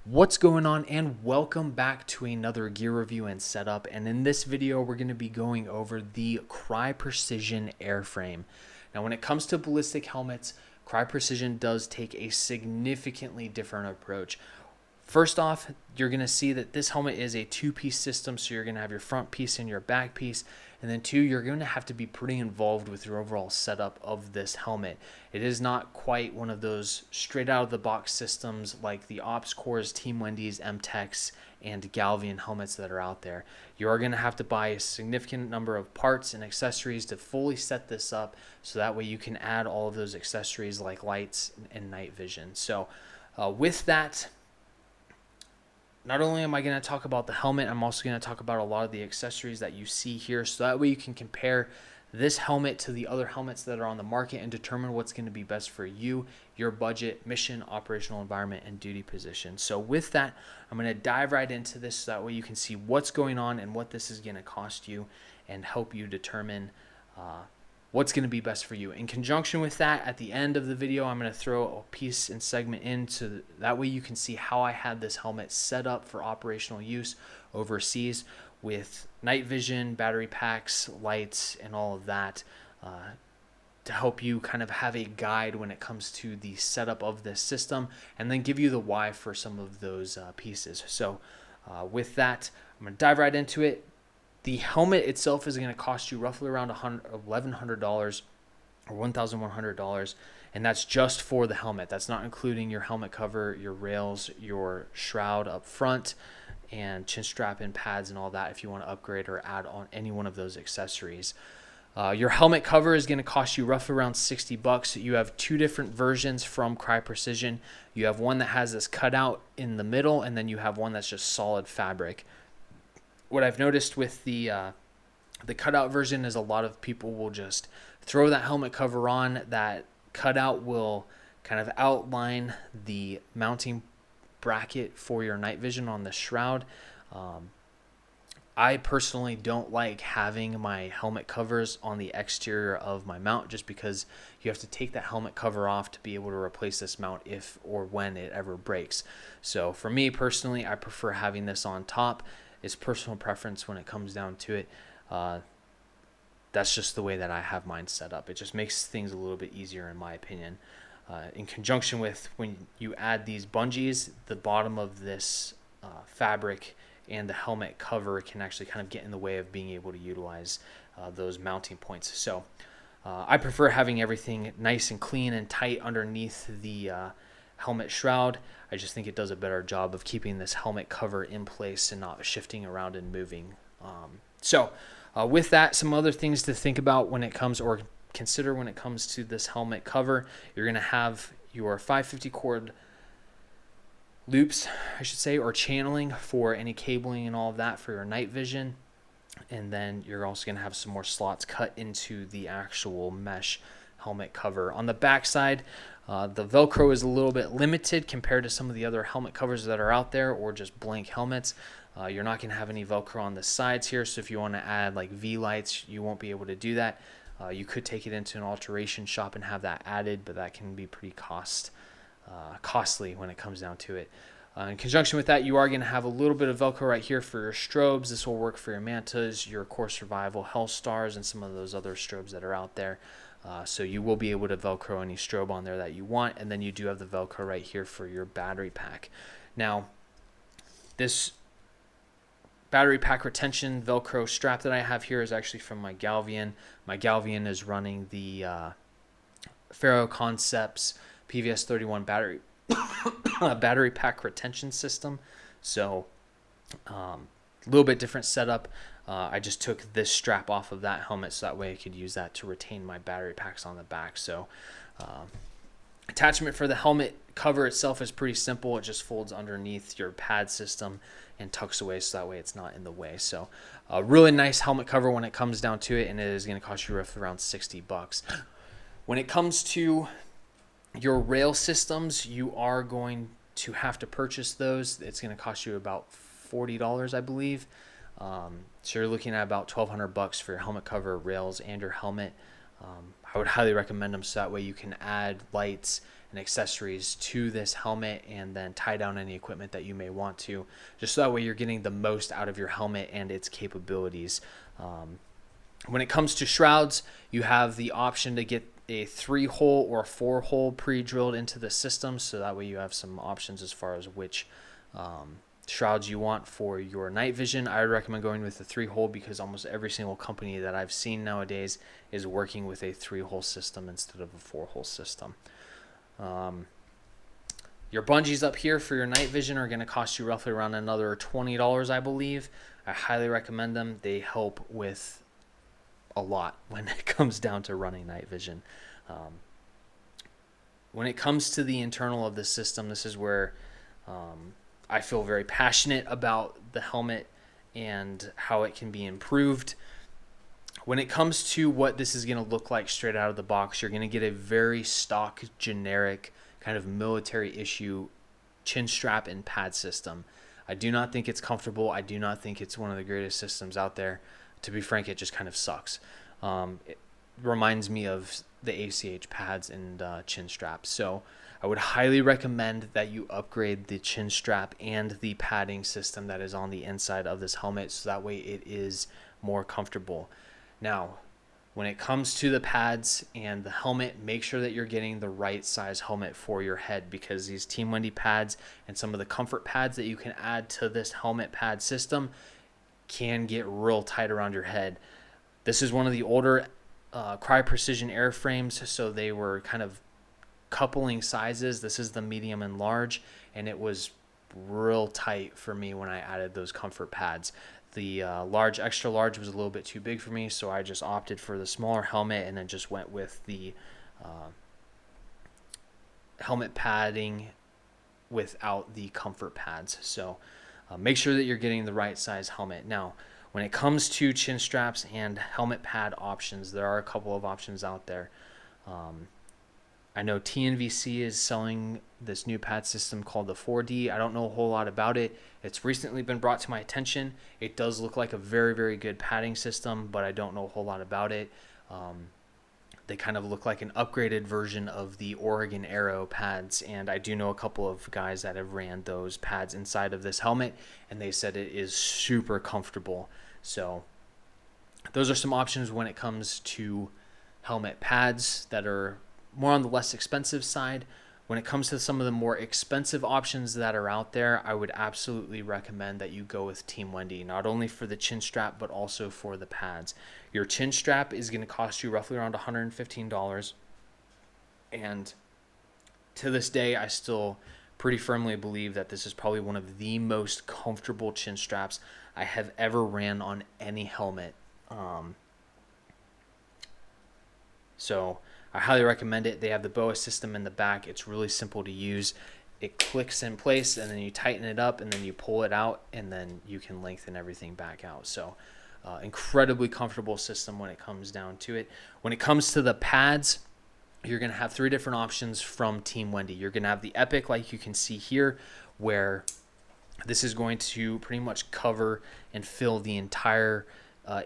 What's going on, and welcome back to another gear review and setup. And in this video we're going to be going over the Crye Precision Airframe. Now when it comes to ballistic helmets, Crye Precision does take a significantly different approach. First off, you're going to see that this helmet is a two-piece system, so you're going to have your front piece and your back piece. And then two, you're going to have to be pretty involved with your overall setup of this helmet. It is not quite one of those straight out of the box systems like the Ops Corps, Team Wendy's, M-Techs, and Galvian helmets that are out there. You are going to have to buy a significant number of parts and accessories to fully set this up, so that way you can add all of those accessories like lights and night vision. So with that, not only am I going to talk about the helmet, I'm also going to talk about a lot of the accessories that you see here, so that way you can compare this helmet to the other helmets that are on the market and determine what's going to be best for you, your budget, mission, operational environment, and duty position. So with that, I'm going to dive right into this so that way you can see what's going on and what this is going to cost you and help you determine what's going to be best for you. In conjunction with that, at the end of the video, I'm going to throw a piece and segment in so that way you can see how I had this helmet set up for operational use overseas with night vision, battery packs, lights, and all of that to help you kind of have a guide when it comes to the setup of this system, and then give you the why for some of those pieces. So with that, I'm going to dive right into it. The helmet itself is going to cost you roughly around $1,100 or $1,100, and that's just for the helmet. That's not including your helmet cover, your rails, your shroud up front, and chin strap and pads and all that if you want to upgrade or add on any one of those accessories. Your helmet cover is going to cost you roughly around $60. You have two different versions from Crye Precision. You have one that has this cutout in the middle, and then you have one that's just solid fabric. What I've noticed with the cutout version is a lot of people will just throw that helmet cover on. That cutout will kind of outline the mounting bracket for your night vision on the shroud. I personally don't like having my helmet covers on the exterior of my mount, just because you have to take that helmet cover off to be able to replace this mount if or when it ever breaks. So for me personally, I prefer having this on top. It's personal preference when it comes down to it. That's just the way that I have mine set up. It just makes things a little bit easier in my opinion. In conjunction with when you add these bungees, the bottom of this fabric and the helmet cover can actually kind of get in the way of being able to utilize those mounting points. So I prefer having everything nice and clean and tight underneath the helmet shroud. I just think it does a better job of keeping this helmet cover in place and not shifting around and moving. With that, some other things to think about when it comes, or consider when it comes to this helmet cover. You're going to have your 550 cord loops, I should say, or channeling for any cabling and all of that for your night vision. And then you're also going to have some more slots cut into the actual mesh helmet cover. On the back side, the Velcro is a little bit limited compared to some of the other helmet covers that are out there, or just blank helmets. You're not going to have any Velcro on the sides here, so if you want to add like V-lights, you won't be able to do that. You could take it into an alteration shop and have that added, but that can be pretty costly when it comes down to it. In conjunction with that, you are going to have a little bit of Velcro right here for your strobes. This will work for your mantas, your core survival, health stars, and some of those other strobes that are out there. So you will be able to Velcro any strobe on there that you want, and then you do have the Velcro right here for your battery pack. Now, this battery pack retention Velcro strap that I have here is actually from my Galvian. My Galvian is running the Faro Concepts PVS 31 battery battery pack retention system. So a little bit different setup. I just took this strap off of that helmet so that way I could use that to retain my battery packs on the back. So attachment for the helmet cover itself is pretty simple. It just folds underneath your pad system and tucks away so that way it's not in the way. So a really nice helmet cover when it comes down to it, and it is going to cost you roughly around $60. When it comes to your rail systems, you are going to have to purchase those. It's going to cost you about $40, I believe. So you're looking at about $1,200 for your helmet cover, rails, and your helmet. I would highly recommend them so that way you can add lights, and accessories to this helmet, and then tie down any equipment that you may want to, just so that way you're getting the most out of your helmet and its capabilities. When it comes to shrouds, you have the option to get a 3-hole or 4-hole pre-drilled into the system, so that way you have some options as far as which shrouds you want for your night vision. I would recommend going with a 3-hole because almost every single company that I've seen nowadays is working with a 3-hole system instead of a 4-hole system. Your bungees up here for your night vision are going to cost you roughly around another $20, I believe. I highly recommend them. They help with a lot when it comes down to running night vision. When it comes to the internal of the system, this is where I feel very passionate about the helmet and how it can be improved. When it comes to what this is going to look like straight out of the box, you're going to get a very stock, generic, kind of military issue chin strap and pad system. I do not think it's comfortable. I do not think it's one of the greatest systems out there. To be frank, it just kind of sucks. It reminds me of the ACH pads and chin straps. So I would highly recommend that you upgrade the chin strap and the padding system that is on the inside of this helmet, so that way it is more comfortable. Now, when it comes to the pads and the helmet, make sure that you're getting the right size helmet for your head, because these Team Wendy pads and some of the comfort pads that you can add to this helmet pad system can get real tight around your head. This is one of the older Crye Precision Airframes, so they were kind of coupling sizes. This is the medium and large, and it was real tight for me when I added those comfort pads. The large, extra large was a little bit too big for me, so I just opted for the smaller helmet and then just went with the helmet padding without the comfort pads. So make sure that you're getting the right size helmet. Now, when it comes to chin straps and helmet pad options, there are a couple of options out there. I know TNVC is selling this new pad system called the 4D. I don't know a whole lot about it. It's recently been brought to my attention. It does look like a very, very good padding system, but I don't know a whole lot about it. They kind of look like an upgraded version of the Oregon Aero pads, and I do know a couple of guys that have ran those pads inside of this helmet, and they said it is super comfortable. So those are some options when it comes to helmet pads that are more on the less expensive side. When it comes to some of the more expensive options that are out there, I would absolutely recommend that you go with Team Wendy, not only for the chin strap, but also for the pads. Your chin strap is going to cost you roughly around $115. And to this day, I still pretty firmly believe that this is probably one of the most comfortable chin straps I have ever ran on any helmet. So I highly recommend it. They have the BOA system in the back. It's really simple to use. It clicks in place, and then you tighten it up, and then you pull it out, and then you can lengthen everything back out. So incredibly comfortable system when it comes down to it. When it comes to the pads, you're going to have 3 different options from Team Wendy. You're going to have the Epic, like you can see here, where this is going to pretty much cover and fill the entire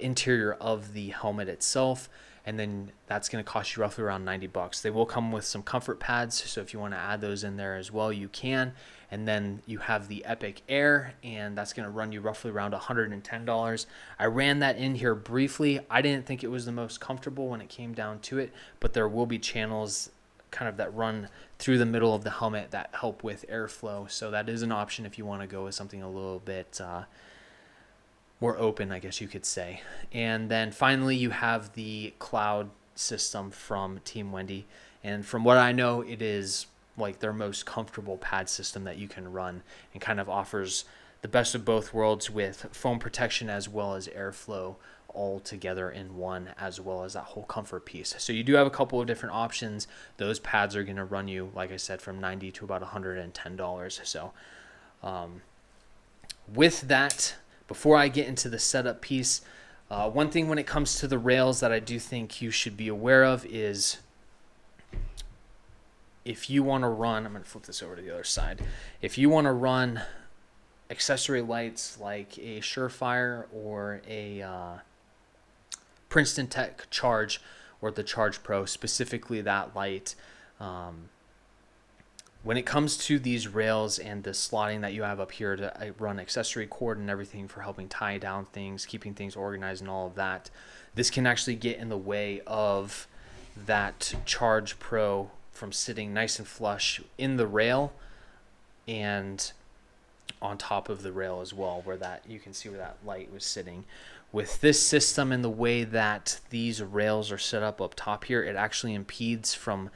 interior of the helmet itself. And then that's going to cost you roughly around $90. They will come with some comfort pads, so if you want to add those in there as well, you can. And then you have the Epic Air, and that's going to run you roughly around $110. I ran that in here briefly. I didn't think it was the most comfortable when it came down to it, but there will be channels kind of that run through the middle of the helmet that help with airflow. So that is an option if you want to go with something a little bit more open, I guess you could say. And then finally, you have the cloud system from Team Wendy. And from what I know, it is like their most comfortable pad system that you can run, and kind of offers the best of both worlds with foam protection as well as airflow all together in one, as well as that whole comfort piece. So you do have a couple of different options. Those pads are going to run you, like I said, from $90 to about $110. So with that, before I get into the setup piece, one thing when it comes to the rails that I do think you should be aware of is, if you want to run, I'm going to flip this over to the other side. If you want to run accessory lights like a Surefire or a Princeton Tech Charge or the Charge Pro, specifically that light, When it comes to these rails and the slotting that you have up here to run accessory cord and everything for helping tie down things, keeping things organized and all of that, this can actually get in the way of that Charge Pro from sitting nice and flush in the rail and on top of the rail as well, where that you can see where that light was sitting. With this system and the way that these rails are set up top here, it actually impedes from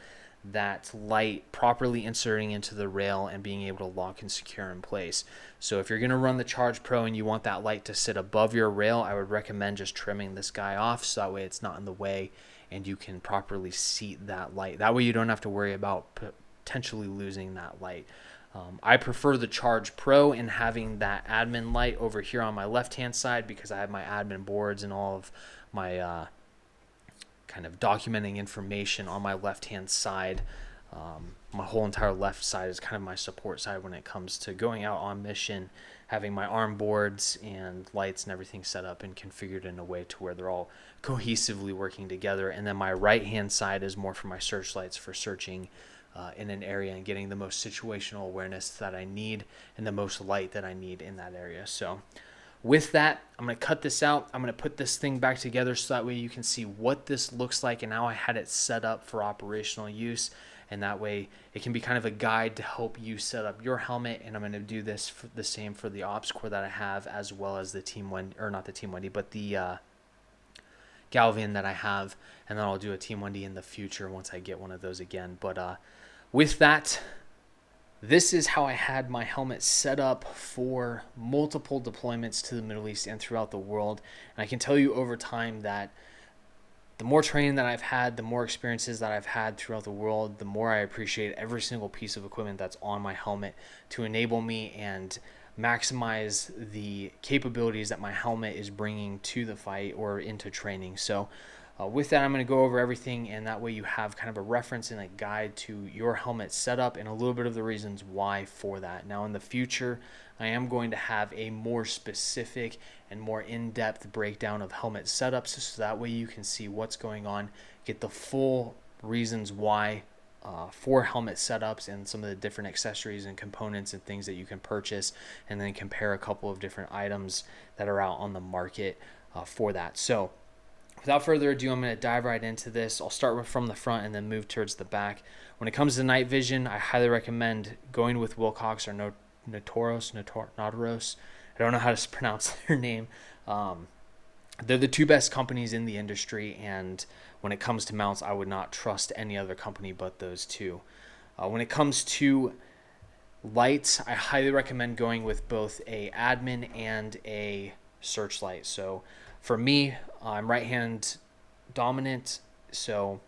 that light properly inserting into the rail and being able to lock and secure in place. So if you're going to run the Charge Pro and you want that light to sit above your rail, I would recommend just trimming this guy off so that way it's not in the way and you can properly seat that light. That way you don't have to worry about potentially losing that light. I prefer the Charge Pro and having that admin light over here on my left hand side because I have my admin boards and all of my kind of documenting information on my left hand side. My whole entire left side is kind of my support side when it comes to going out on mission, having my arm boards and lights and everything set up and configured in a way to where they're all cohesively working together. And then my right hand side is more for my searchlights for searching in an area and getting the most situational awareness that I need and the most light that I need in that area. So with that, I'm going to cut this out. I'm going to put this thing back together so that way you can see what this looks like and how I had it set up for operational use. And that way it can be kind of a guide to help you set up your helmet. And I'm going to do this for the same for the ops core that I have, as well as the Team Wendy, or not the Team Wendy, but the Galvian that I have. And then I'll do a Team Wendy in the future once I get one of those again. But with that, this is how I had my helmet set up for multiple deployments to the Middle East and throughout the world. And I can tell you over time that the more training that I've had, the more experiences that I've had throughout the world, the more I appreciate every single piece of equipment that's on my helmet to enable me and maximize the capabilities that my helmet is bringing to the fight or into training. So with that, I'm going to go over everything, and that way you have kind of a reference and a guide to your helmet setup and a little bit of the reasons why for that. Now in the future, I am going to have a more specific and more in-depth breakdown of helmet setups so that way you can see what's going on, get the full reasons why for helmet setups and some of the different accessories and components and things that you can purchase, and then compare a couple of different items that are out on the market for that. So without further ado, I'm going to dive right into this. I'll start from the front and then move towards the back. When it comes to night vision, I highly recommend going with Wilcox or Nautilus. I don't know how to pronounce their name. They're the two best companies in the industry, and when it comes to mounts, I would not trust any other company but those two. When it comes to lights, I highly recommend going with both a admin and a searchlight. So for me, I'm right-hand dominant, so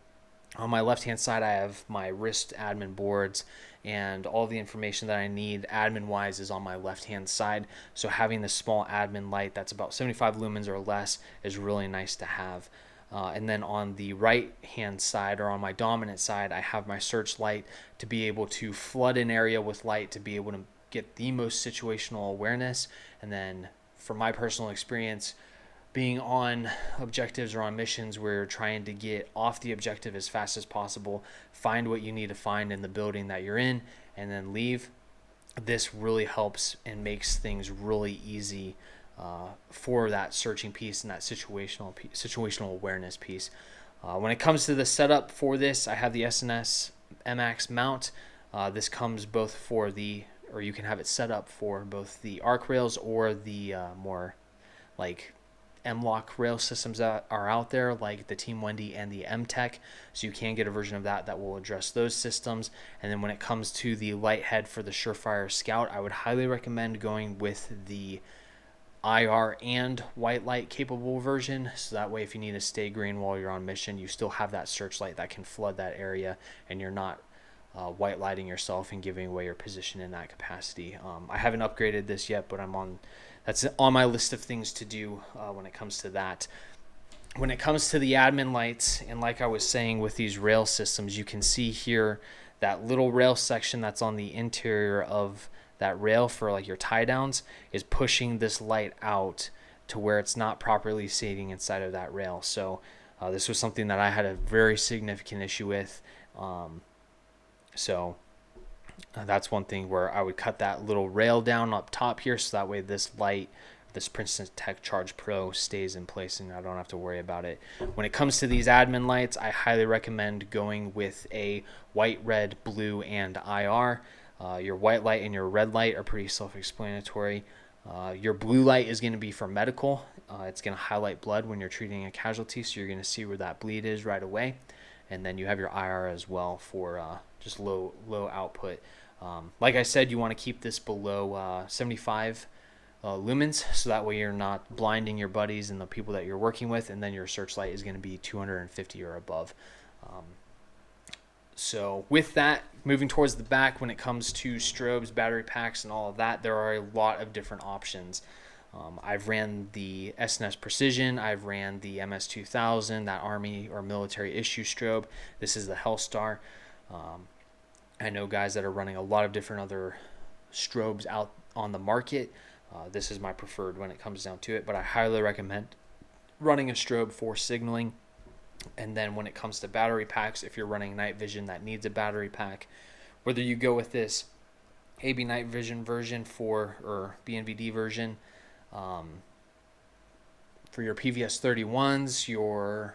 on my left-hand side, I have my wrist admin boards, and all the information that I need admin-wise is on my left-hand side. So having the small admin light that's about 75 lumens or less is really nice to have. And then on the right-hand side, or on my dominant side, I have my searchlight to be able to flood an area with light to be able to get the most situational awareness. And then from my personal experience, being on objectives or on missions where you're trying to get off the objective as fast as possible, find what you need to find in the building that you're in, and then leave. This really helps and makes things really easy for that searching piece and that situational awareness piece. When it comes to the setup for this, I have the SNS MX mount. This comes both for or you can have it set up for both the arc rails or the more like M-Lock rail systems that are out there, like the Team Wendy and the M-Tech. So you can get a version of that will address those systems. And then when it comes to the light head for the Surefire Scout, I would highly recommend going with the IR and white light capable version. So that way, if you need to stay green while you're on mission, you still have that searchlight that can flood that area, and you're not white lighting yourself and giving away your position in that capacity. I haven't upgraded this yet, but that's on my list of things to do when it comes to that. When it comes to the admin lights, and like I was saying with these rail systems, you can see here that little rail section that's on the interior of that rail for like your tie downs is pushing this light out to where it's not properly seating inside of that rail. So this was something that I had a very significant issue with. So That's one thing where I would cut that little rail down up top here, so that way this light, this Princeton Tech Charge Pro, stays in place and I don't have to worry about it. When it comes to these admin lights, I highly recommend going with a white, red, blue, and IR. Your white light and your red light are pretty self-explanatory. Your blue light is going to be for medical. It's going to highlight blood when you're treating a casualty, so you're going to see where that bleed is right away. And then you have your IR as well for just low output. Like I said, you want to keep this below 75 lumens, so that way you're not blinding your buddies and the people that you're working with, and then your searchlight is going to be 250 or above. So with that, moving towards the back, when it comes to strobes, battery packs, and all of that, there are a lot of different options. I've ran the SNS Precision, I've ran the MS2000, that Army or military issue strobe. This is the Hellstar. I know guys that are running a lot of different other strobes out on the market. This is my preferred when it comes down to it, but I highly recommend running a strobe for signaling. And then when it comes to battery packs, if you're running night vision that needs a battery pack, whether you go with this AB night vision version or BNVD version for your PVS 31s, your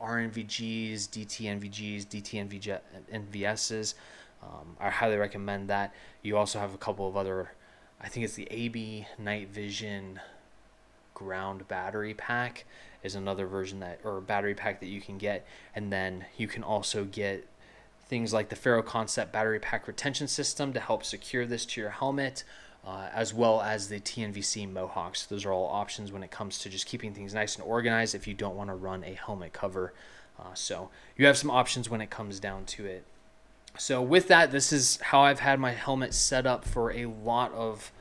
RNVGs, DTNVGs, DTNVSs, I highly recommend that. You also have a couple of other, I think it's the AB night vision ground battery pack is another version that, or battery pack that you can get. And then you can also get things like the Ferro Concept battery pack retention system to help secure this to your helmet, as well as the TNVC Mohawks. Those are all options when it comes to just keeping things nice and organized if you don't want to run a helmet cover. So you have some options when it comes down to it. So with that, this is how I've had my helmet set up for a lot of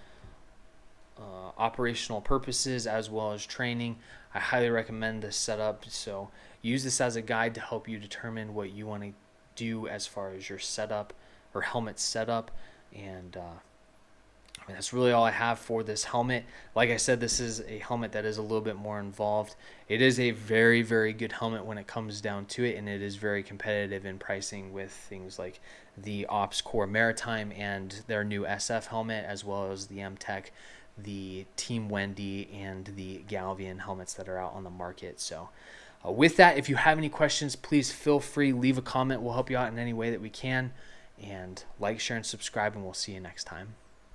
operational purposes as well as training. I highly recommend this setup. So use this as a guide to help you determine what you want to do as far as your setup or helmet setup. And I mean, that's really all I have for this helmet. Like I said, this is a helmet that is a little bit more involved. It is a very, very good helmet when it comes down to it, and it is very competitive in pricing with things like the Ops Core Maritime and their new SF helmet, as well as the M-Tech, the Team Wendy, and the Galvian helmets that are out on the market. So with that, if you have any questions, please feel free, leave a comment. We'll help you out in any way that we can. And like, share, and subscribe, and we'll see you next time.